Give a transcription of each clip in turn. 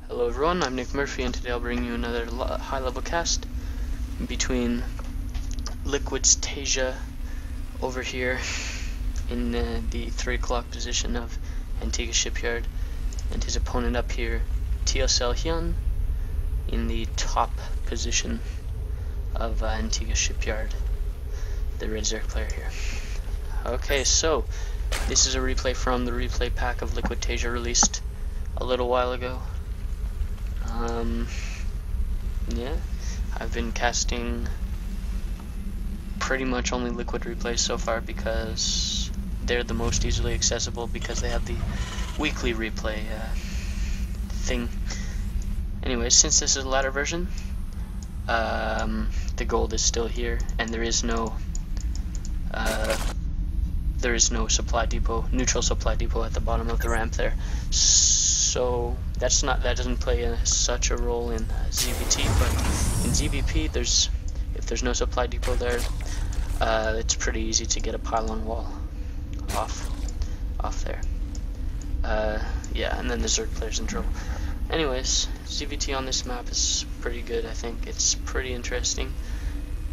Hello everyone, I'm Nick Murphy, and today I'll bring you another high-level cast between LiquidTaeja over here in the 3 o'clock position of Antigua Shipyard, and his opponent up here, TSLHyuN, in the top position of Antigua Shipyard, the red zerg player here. Okay, so this is a replay from the replay pack of LiquidTaeja released a little while ago. Yeah, I've been casting pretty much only liquid replays so far because they're the most easily accessible, because they have the weekly replay thing. Anyways, since this is a latter version, the gold is still here, and there is no supply depot, neutral supply depot at the bottom of the ramp there. So that doesn't play such a role in ZVT, but in ZVP, if there's no supply depot there, it's pretty easy to get a pylon wall off there. Yeah, and then the zerg player's in trouble. Anyways, ZVT on this map is pretty good. I think it's pretty interesting.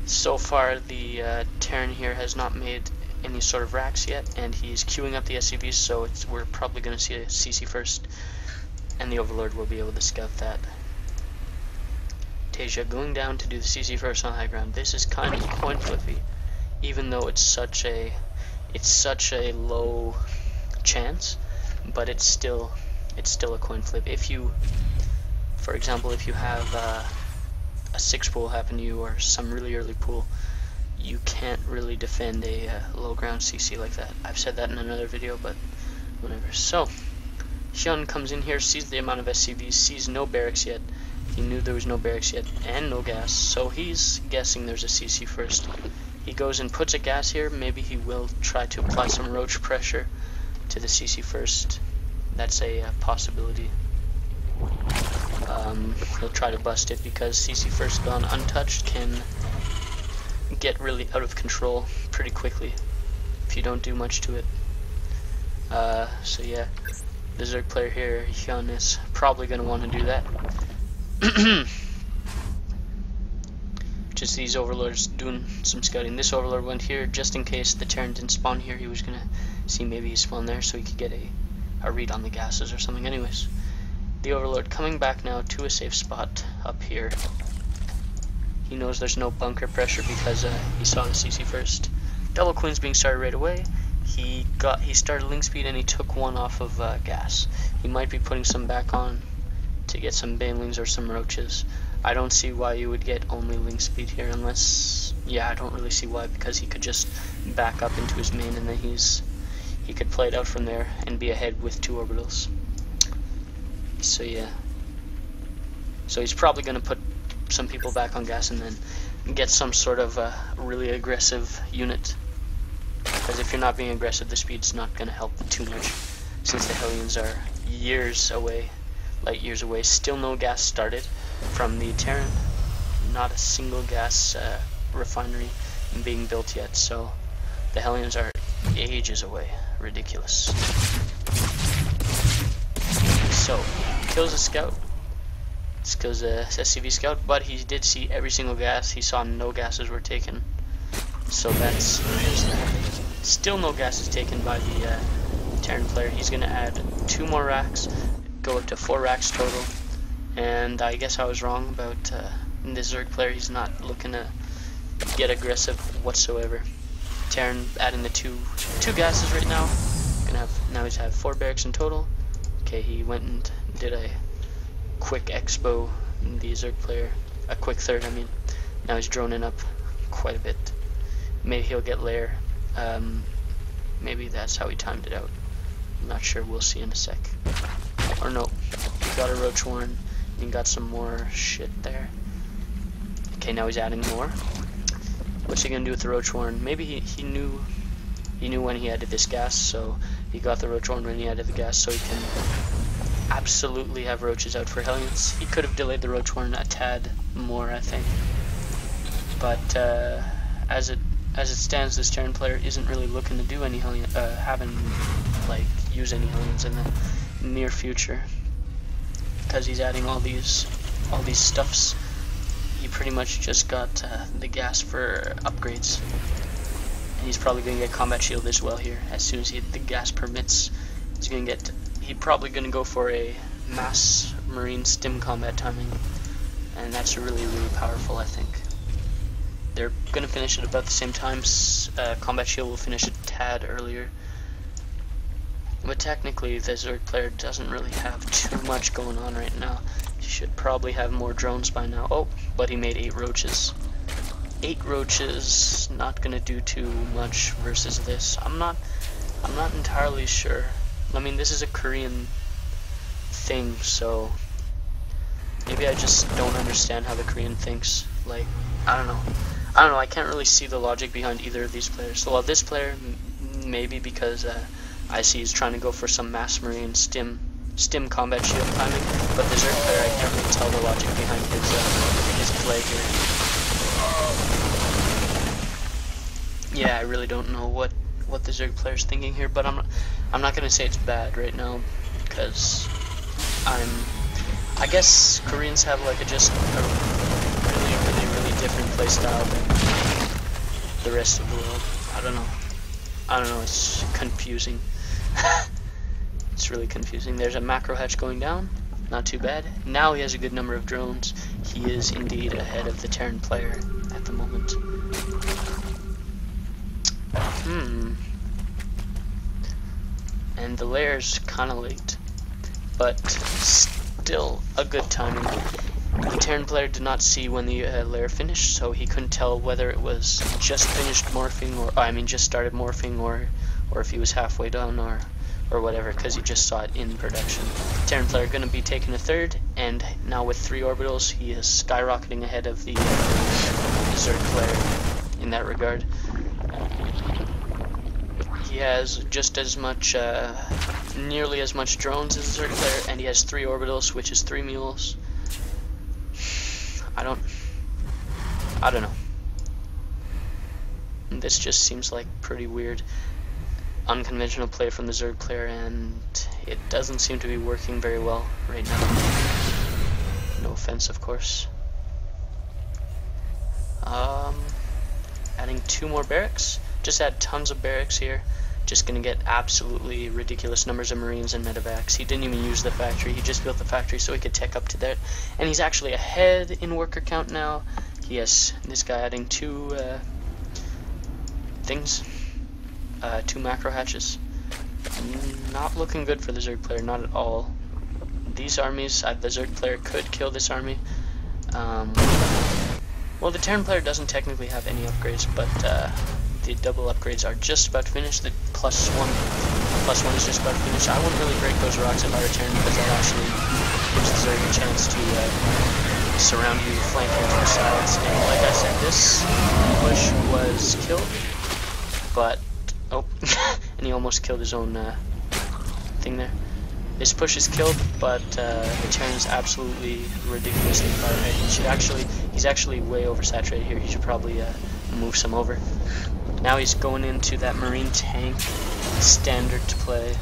So far, the Terran here has not made any sort of racks yet, and he's queuing up the SCVs, so we're probably going to see a CC first, and the Overlord will be able to scout that. Taeja going down to do the CC first on high ground. This is kind of coin flippy, even though it's such a low chance, but it's still a coin flip. If you, for example, if you have a 6 pool happen to you, or some really early pool, you can't really defend a low ground CC like that. I've said that in another video, but whatever. So Hyun comes in here, sees the amount of SCVs, sees no barracks yet. He knew there was no barracks yet, and no gas, so he's guessing there's a CC first. He goes and puts a gas here. Maybe he will try to apply some roach pressure to the CC first. That's a possibility. He'll try to bust it, because CC first gone untouched can get really out of control pretty quickly if you don't do much to it. So yeah, the zerg player here, Hyun, is probably going to want to do that. Just these overlords doing some scouting. This overlord went here just in case the Terran didn't spawn here. He was going to see maybe he spawned there so he could get a read on the gases or something. Anyways, the overlord coming back now to a safe spot up here. He knows there's no bunker pressure because he saw the CC first. Double queens being started right away. He started link speed, and he took one off of gas. He might be putting some back on to get some banelings or some roaches. I don't see why you would get only link speed here, unless, yeah, I don't really see why, because he could just back up into his main, and then he could play it out from there and be ahead with 2 orbitals. So yeah, so he's probably going to put some people back on gas and then get some sort of really aggressive unit, because if you're not being aggressive, the speed's not going to help too much, since the HyuNs are years away, light years away. Still no gas started from the Terran, not a single gas refinery being built yet, so the HyuNs are ages away. Ridiculous. So kills a scout. This kills a SCV scout, but he did see every single gas. He saw no gases were taken, so there's that. Still no gases taken by the Terran player. He's going to add 2 more racks, go up to 4 racks total, and I guess I was wrong about this zerg player. He's not looking to get aggressive whatsoever. Terran adding the two gases right now. Now he's had 4 barracks in total. Okay, he went and did a quick expo, the zerg player, a quick third, I mean. Now he's droning up quite a bit. Maybe he'll get lair. Maybe that's how he timed it out. I'm not sure, we'll see in a sec. Or no, he got a roach warren, and he got some more shit there. Okay, now he's adding more. What's he gonna do with the roach warren? Maybe he knew when he added this gas, so he got the roach warren when he added the gas, so he can absolutely have roaches out for HyuNs. He could have delayed the roach warren a tad more, I think, but as it stands, this Terran player isn't really looking to do any use any HyuNs in the near future. because he's adding all these stuffs. He pretty much just got the gas for upgrades, and he's probably gonna get combat shield as well here as soon as the gas permits. He's probably gonna go for a mass marine stim combat timing, and that's really powerful. I think they're gonna finish at about the same time. Combat shield will finish a tad earlier. But technically, the Zerg player doesn't really have too much going on right now. He should probably have more drones by now. Oh, but he made 8 roaches. 8 roaches, not gonna do too much versus this. I'm not entirely sure. I mean, this is a Korean thing, so maybe I just don't understand how the Korean thinks. Like, I don't know. I can't really see the logic behind either of these players. So while this player, maybe because I see he's trying to go for some mass marine stim combat shield timing, but the Zerg player, I can't really tell the logic behind his play here. Yeah, I really don't know what the Zerg player's thinking here, but I'm not gonna say it's bad right now, because I guess Koreans have like just a really different play style than the rest of the world. I don't know, it's confusing. It's really confusing. There's a macro hatch going down, not too bad. Now he has a good number of drones. He is indeed ahead of the Terran player at the moment. And the layer's kinda late, but still a good timing. The Terran player did not see when the layer finished, so he couldn't tell whether it was just finished morphing, or just started morphing, or if he was halfway done, or whatever, because he just saw it in production. Terran player going to be taking a third, and now with 3 orbitals, he is skyrocketing ahead of the Zerg player in that regard. He has just as much, nearly as much drones as the Zerg player, and he has 3 orbitals, which is 3 mules. I don't know. This just seems like pretty weird. Unconventional play from the Zerg player, and it doesn't seem to be working very well right now. No offense, of course. Adding 2 more barracks. Just add tons of barracks here. Just gonna get absolutely ridiculous numbers of marines and medevacs. He didn't even use the factory, he just built the factory so he could tech up to that. And he's actually ahead in worker count now. He has this guy adding 2 things. 2 macro hatches. Not looking good for the Zerg player, not at all. These armies, the Zerg player could kill this army. Well, the Terran player doesn't technically have any upgrades, but the double upgrades are just about to finish. The plus one is just about to finish. I wouldn't really break those rocks if I were Terran, because that actually gives the Zerg a chance to surround you, flank you from sides. And like I said, this push was killed, but oh, and he almost killed his own thing there. This push is killed, but the Terran is absolutely ridiculously far ahead. He's actually way oversaturated here. He should probably move some over. Now he's going into that marine tank standard to play.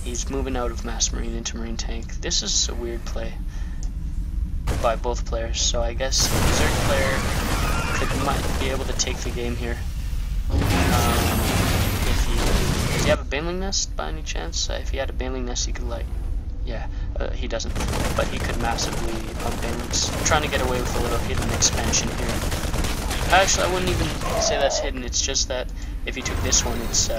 He's moving out of mass marine into marine tank. This is a weird play by both players, so I guess the Zerg player might be able to take the game here. Does he have a baneling nest by any chance? If he had a baneling nest, he could he doesn't, but he could massively pump banelings. I'm trying to get away with a little hidden expansion here. Actually, I wouldn't even say that's hidden, it's just that if you took this one, it's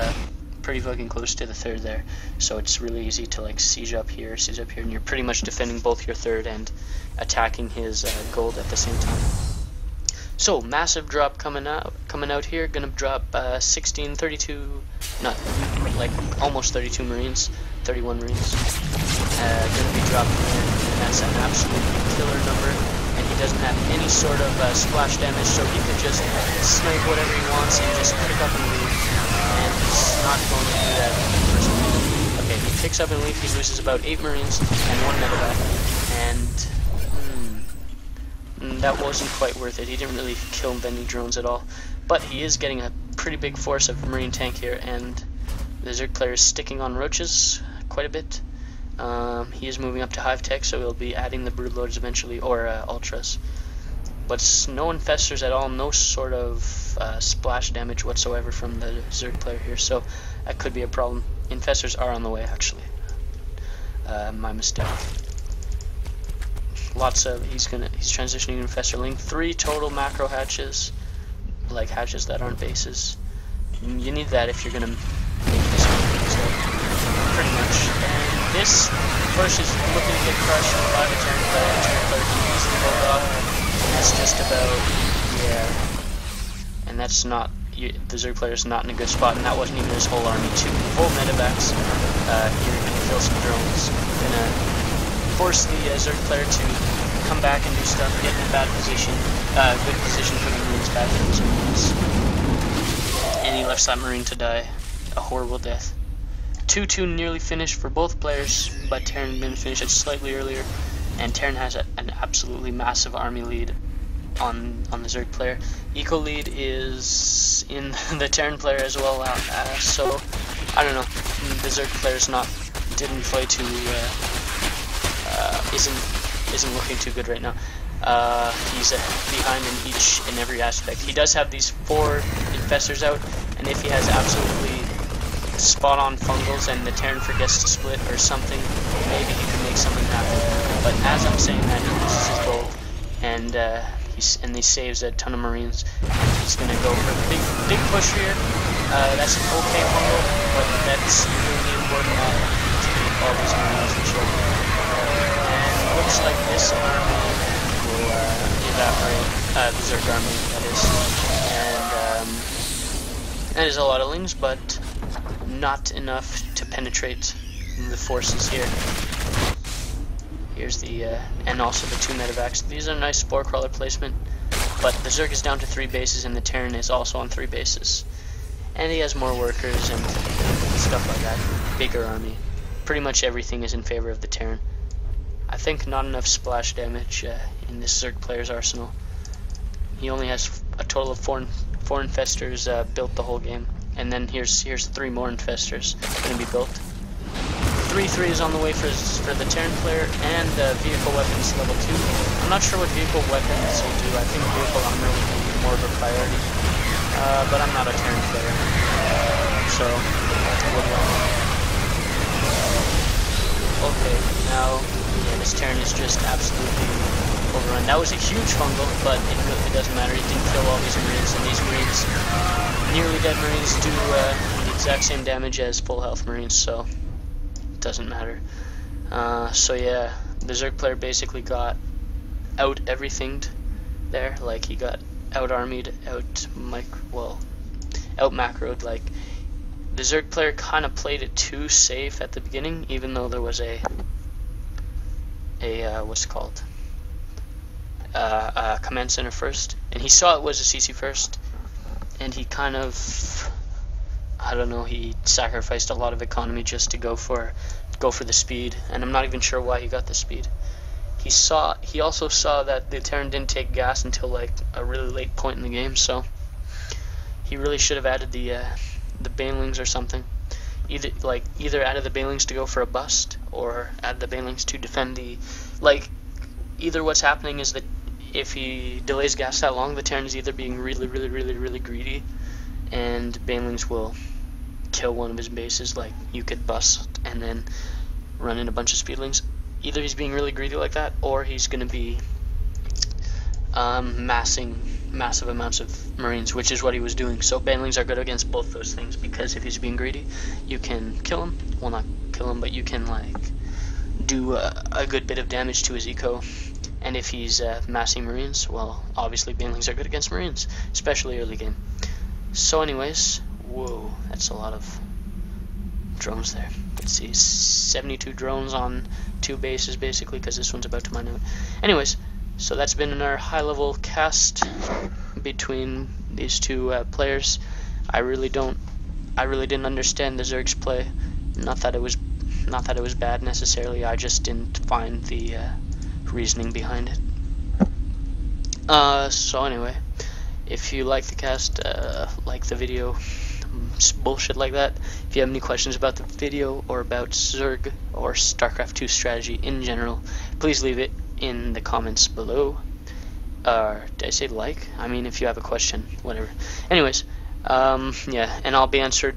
pretty fucking close to the third there, so it's really easy to like siege up here, and you're pretty much defending both your third and attacking his gold at the same time. So, massive drop coming out here, gonna drop 32, not, like, almost 32 Marines, 31 Marines, gonna be dropping there, and that's an absolutely killer number, and he doesn't have any sort of splash damage, so he could just snipe whatever he wants and just pick up and leave, and he's not going to do that in the first place. Okay, he picks up and leaves, he loses about 8 Marines and 1 medevac, and that wasn't quite worth it. He didn't really kill any drones at all, but he is getting a pretty big force of marine tank here, and the Zerg player is sticking on roaches quite a bit. He is moving up to Hive Tech, so he'll be adding the Broodlords eventually, or Ultras. But no infestors at all, no sort of splash damage whatsoever from the Zerg player here, so that could be a problem. Infestors are on the way, actually. My mistake. He's transitioning to Infestor Link. 3 total macro hatches, like hatches that aren't bases. You need that if you're gonna make this game, so pretty much. And this push is looking to get crushed by the Terran player. The Terran player can easily hold off, and that's just about, yeah. And that's not, the Zerg player is not in a good spot, and that wasn't even his whole army. 2 full medevacs. Here you're gonna kill some drones. Gonna force the Zerg player to come back and do stuff, get in a bad position, good position for the Marines, bad for the Marines. And he left that Marine to die a horrible death. 2-2 nearly finished for both players, but Terran didn't finish it slightly earlier, and Terran has an absolutely massive army lead on the Zerg player. Eco lead is in the Terran player as well, so I don't know. The Zerg player's didn't play too. Isn't looking too good right now. He's behind in each and every aspect. He does have these 4 infestors out, and if he has absolutely spot-on fungals and the Terran forgets to split or something, maybe he can make something happen. But as I'm saying that, he loses his bolt, and he saves a ton of Marines. He's gonna go for the big push here. That's an okay fungal, but that's really need more than that to keep all these Marines in check. Looks like this army will evaporate, the Zerg army, that is. And that is a lot of lings, but not enough to penetrate the forces here. Here's the, and also the 2 medevacs. These are nice spore crawler placement, but the Zerg is down to 3 bases, and the Terran is also on 3 bases. And he has more workers and stuff like that. Bigger army. Pretty much everything is in favor of the Terran. I think not enough splash damage in this Zerg player's arsenal. He only has a total of 4 infestors built the whole game, and then here's 3 more infestors going to be built. 3-3 is on the way for the Terran player, and vehicle weapons level 2. I'm not sure what vehicle weapons will do. I think vehicle armor will be more of a priority, but I'm not a Terran player, so okay, now. Yeah, this Terran is just absolutely overrun. That was a huge fungal, but it doesn't matter. It didn't kill all these Marines, and these Marines, nearly dead Marines, do the exact same damage as full health Marines, so it doesn't matter. So yeah, the Zerg player basically got out everything'd there. Like, he got out-armied, out-macroed. Like, the Zerg player kind of played it too safe at the beginning, even though there was a what's it called? Command center first, and he saw it was a CC first, and he kind of, I don't know, he sacrificed a lot of economy just to go for the speed, and I'm not even sure why he got the speed. He also saw that the Terran didn't take gas until like a really late point in the game, so he really should have added the banelings or something. Either added the banelings to go for a bust, or added the banelings to defend the, either what's happening is that if he delays gas that long, the Terran is either being really greedy, and banelings will kill one of his bases. Like, you could bust and then run in a bunch of speedlings. Either he's being really greedy like that, or he's going to be massing massive amounts of Marines, which is what he was doing. So banelings are good against both those things, because if he's being greedy, you can kill him. Well, not kill him, but you can do a good bit of damage to his eco. And if he's massing Marines, well, obviously banelings are good against Marines, especially early game. So anyways, whoa, that's a lot of drones there. Let's see, 72 drones on 2 bases basically, because this one's about to mine out. Anyways, so that's been our high-level cast between these 2 players. I really didn't understand the Zerg's play. Not that it was bad necessarily. I just didn't find the reasoning behind it. So anyway, if you like the cast, like the video, bullshit like that. If you have any questions about the video or about Zerg or Starcraft 2 strategy in general, please leave it in the comments below. Did I say like? I mean, if you have a question, whatever. Anyways, yeah, and I'll be answering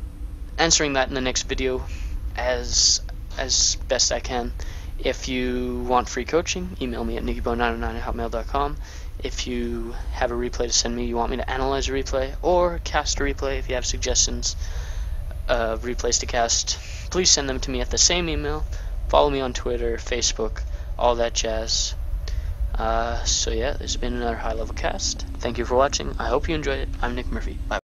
that in the next video as best I can. If you want free coaching, email me at nickyboy909@hotmail.com. If you have a replay to send me, you want me to analyze a replay or cast a replay, if you have suggestions of replays to cast, please send them to me at the same email. Follow me on Twitter, Facebook, all that jazz. So yeah, this has been another high level cast. Thank you for watching. I hope you enjoyed it. I'm Nick Murphy. Bye.